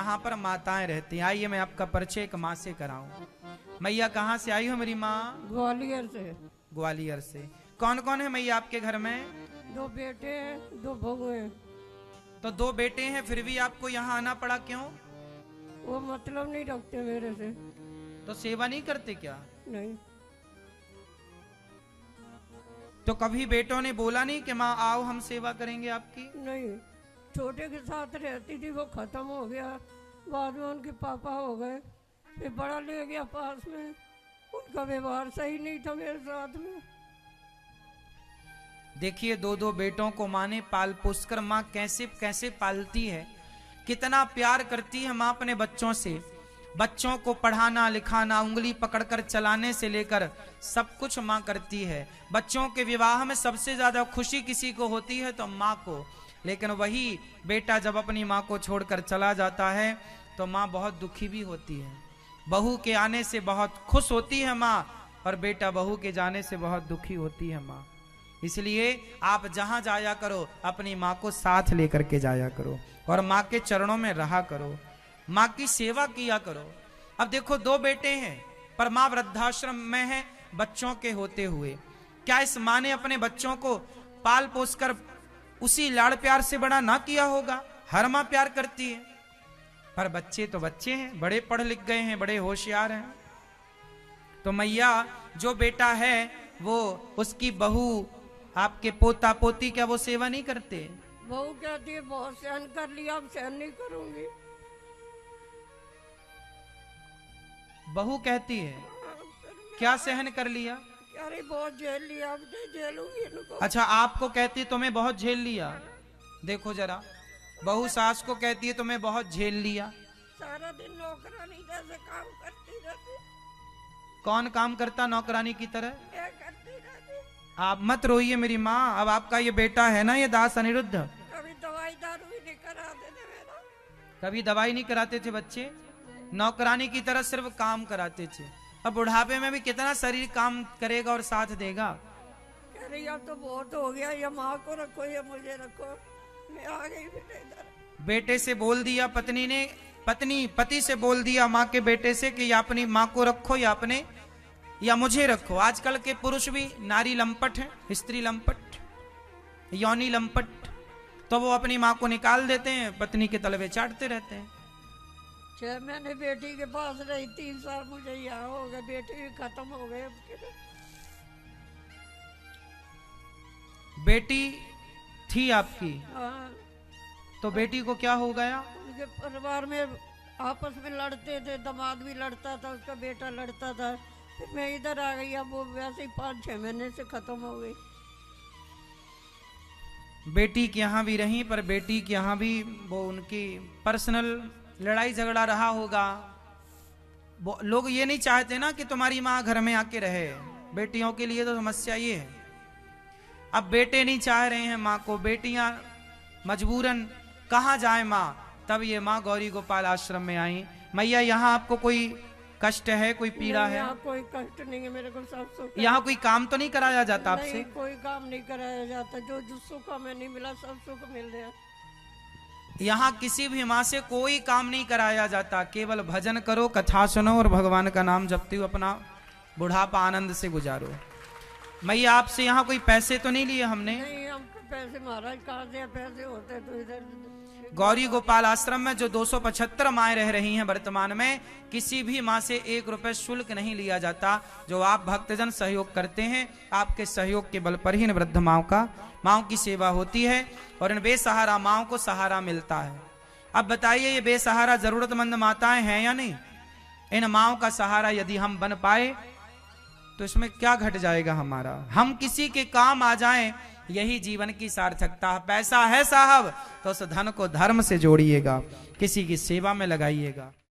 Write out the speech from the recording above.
यहाँ पर माताएं रहती हैं। आइए मैं आपका परिचय एक माँ से कराऊं। मैया कहाँ से आई हो मेरी माँ? ग्वालियर से। ग्वालियर से। कौन कौन है मैया आपके घर में? 2 बेटे हैं, 2 बहू हैं। तो 2 बेटे हैं, फिर भी आपको यहाँ आना पड़ा क्यों? वो मतलब नहीं रखते मेरे से। तो सेवा नहीं करते क्या? नहीं। तो कभी बेटों ने बोला नहीं कि माँ आओ हम सेवा करेंगे आपकी? नहीं, छोटे के साथ रहती थी, वो खत्म हो गया। बाद में उनके पापा हो गए, फिर बड़ा ले गया पास में। उनका व्यवहार सही नहीं था मेरे साथ में। देखिए 2 बेटों को माँ ने पाल पोस कर माँ कैसे कैसे पालती है, कितना प्यार करती है माँ अपने बच्चों से। बच्चों को पढ़ाना लिखाना, उंगली पकड़कर चलाने से लेकर सब कुछ माँ करती है। बच्चों के विवाह में सबसे ज्यादा खुशी किसी को होती है तो माँ को। लेकिन वही बेटा जब अपनी माँ को छोड़कर चला जाता है तो माँ बहुत दुखी भी होती है। बहू के आने से बहुत खुश होती है माँ, और बेटा बहू के जाने से बहुत दुखी होती है माँ। इसलिए आप जहां जाया करो अपनी माँ को साथ लेकर के जाया करो और माँ के चरणों में रहा करो, माँ की सेवा किया करो। अब देखो 2 बेटे हैं पर माँ वृद्धाश्रम में है बच्चों के होते हुए। क्या इस माँ ने अपने बच्चों को पाल पोस कर उसी लाड़ प्यार से बड़ा ना किया होगा? हर माँ प्यार करती है, पर बच्चे तो बच्चे हैं, बड़े पढ़ लिख गए हैं, बड़े होशियार हैं। तो मैया जो बेटा है वो उसकी बहू आपके पोता पोती क्या वो सेवा नहीं करते? बहू कहती है बहुत सहन कर लिया, अब सहन नहीं करूंगी। बहू कहती है क्या सहन कर लिया? अरे बहुत झेल लिया, अब नहीं झेलूंगी इनको। अच्छा, आपको कहती है तुम्हें बहुत झेल लिया? देखो जरा, बहू सास को कहती है तुम्हें बहुत झेल लिया। सारा दिन नौकरानी जैसे काम करती रहती। कौन काम करता नौकरानी की तरह? क्या करती रहती। आप मत रोइए मेरी माँ, अब आपका ये बेटा है ना, ये दास अनिरुद्ध, कभी दवाई दारू भी नहीं कराते थे मेरा। कभी दवाई नहीं कराते थे बच्चे, नौकरानी की तरह सिर्फ काम कराते थे। अब बुढ़ापे में भी कितना शरीर काम करेगा और साथ देगा। कह रही अब तो बहुत हो गया, या माँ को रखो या मुझे रखो। मैं आ गई फिर इधर। बेटे से बोल दिया पत्नी ने, पति से बोल दिया माँ के बेटे से कि या अपनी माँ को रखो या अपने या मुझे रखो। आजकल के पुरुष भी नारी लंपट हैं, स्त्री लंपट, यौनी लंपट, तो वो अपनी माँ को निकाल देते हैं, पत्नी के तलवे चाटते रहते हैं। 6 महीने बेटी के पास रही, 3 साल मुझे यहाँ हो गए, बेटी भी खत्म हो गए। बेटी थी आपकी? हाँ। तो बेटी को क्या हो गया? उनके परिवार में आपस में लड़ते थे, दामाद भी लड़ता था, उसका बेटा लड़ता था। फिर मैं इधर आ गई, अब वो वैसे ही 5-6 महीने से खत्म हो गई। बेटी के यहाँ भी रही, पर बेटी के यहाँ भी वो उनकी पर्सनल लड़ाई झगड़ा रहा होगा। लोग ये नहीं चाहते ना कि तुम्हारी माँ घर में आके रहे। बेटियों के लिए तो समस्या ये है। अब बेटे नहीं चाह रहे हैं माँ को, बेटियां मजबूरन कहाँ जाए माँ। तब ये माँ गौरी गोपाल आश्रम में आई। मैया यहाँ आपको कोई कष्ट है, कोई पीड़ा है? यहाँ कोई कष्ट नहीं है, मेरे को सब सुख है। यहाँ कोई काम तो नहीं कराया जाता आपसे? नहीं, कोई काम नहीं कराया जाता। जो सुख हमें नहीं मिला सब सुख मिल गया। यहाँ किसी भी माँ से कोई काम नहीं कराया जाता, केवल भजन करो, कथा सुनो और भगवान का नाम जपते हुए अपना बुढ़ापा आनंद से गुजारो। मैया आपसे यहाँ कोई पैसे तो नहीं लिए हमने? नहीं, हमको पैसे महाराज कहाँ से पैसे होते तो इधर। गौरी गोपाल आश्रम में जो 275 माएँ रह रही हैं वर्तमान में, किसी भी माँ से 1 रुपए शुल्क नहीं लिया जाता। जो आप भक्तजन सहयोग करते हैं, आपके सहयोग के बल पर ही इन वृद्ध माँओं की सेवा होती है और इन बेसहारा माँओं को सहारा मिलता है। अब बताइए ये बेसहारा जरूरतमंद माताएं हैं या नहीं? इन माँओं का सहारा यदि हम बन पाए तो इसमें क्या घट जाएगा हमारा? हम किसी के काम आ जाएं, यही जीवन की सार्थकता है। पैसा है साहब तो उस धन को धर्म से जोड़िएगा, किसी की सेवा में लगाइएगा।